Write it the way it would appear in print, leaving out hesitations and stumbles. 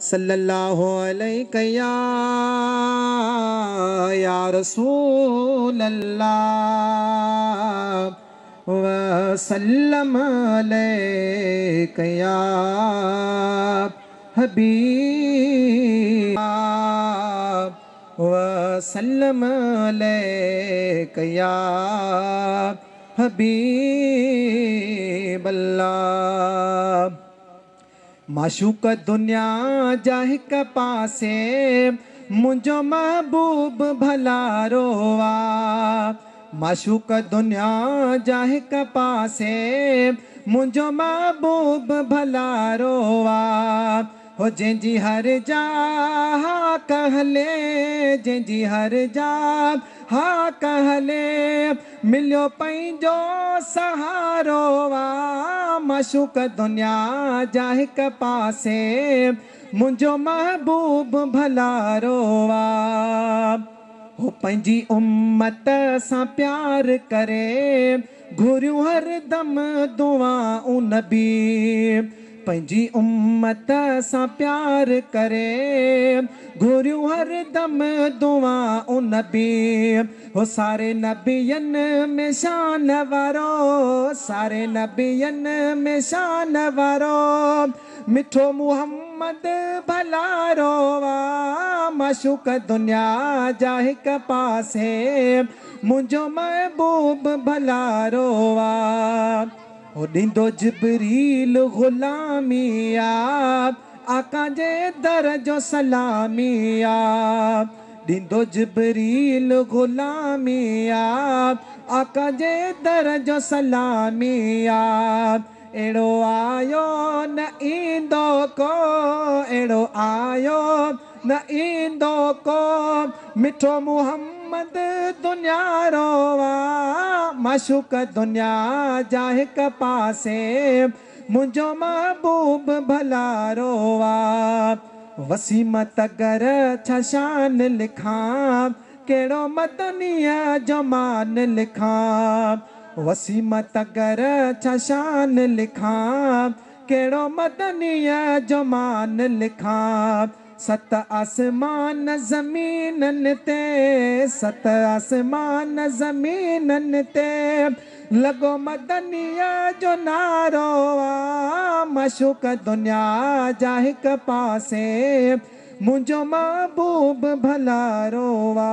सल्लल्लाहु अलैहि या रसूल अल्लाह व सल्लम अलैका या हबीब व सल्लम अलैका या हबीब अल्लाह। माशूक दुनिया जा हिक पासे मुंहिंजो महबूब भला रोवा। माशूक दुनिया जा हिक पासे मुंहिंजो महबूब भला रोवा। हो जंहिंजी हर जा हा कहले, जंहिंजी हर जा हा कहले मिलियो पंहिंजो सहारो वा। माशूक दुनिया जा हिक पासे मुंहिंजो महबूब भला रोवा। हो पंहिंजी उम्मत सां प्यार करे घुरियूं हर दम दुआऊं नबी। पंहिंजी उम्मत सां प्यार करे घुरियूं हर दम दुआऊं नबी। हो सारे नबियनि में शान वारो, सारे नबियनि में शान वारो मिठो मुहम्मद भला रोवा। माशूक दुनिया जा हिक पासे मुंहिंजो महबूब भला रोवा। हो ॾींदो जिबरील ग़ुलामिया आका जे दर जो सलामिया। ॾींदो जिबरील ग़ुलामिया आका जे दर जो सलामिया। अहिड़ो आयो न ईंदो को, अहिड़ो आयो न ईंदो को मिठो मुहम्मद दुनिया रोवा। माशूक दुनिया जा हिक पासे मुंहिंजो महबूब भला रोवा। वसीमत गर छा शान लिखां, कहिड़ो मदनीअ जो मान लिखां। वसीमत गर छा शान लिखां, कहिड़ो मदनीअ जो मान लिखां। सत आसमान ज़मीननि ते, सत आसमान ज़मीननि ते लॻो मदनीअ जो नारो आ। माशूक दुनिया जा हिक पासे मुंहिंजो महबूब भला रोवा।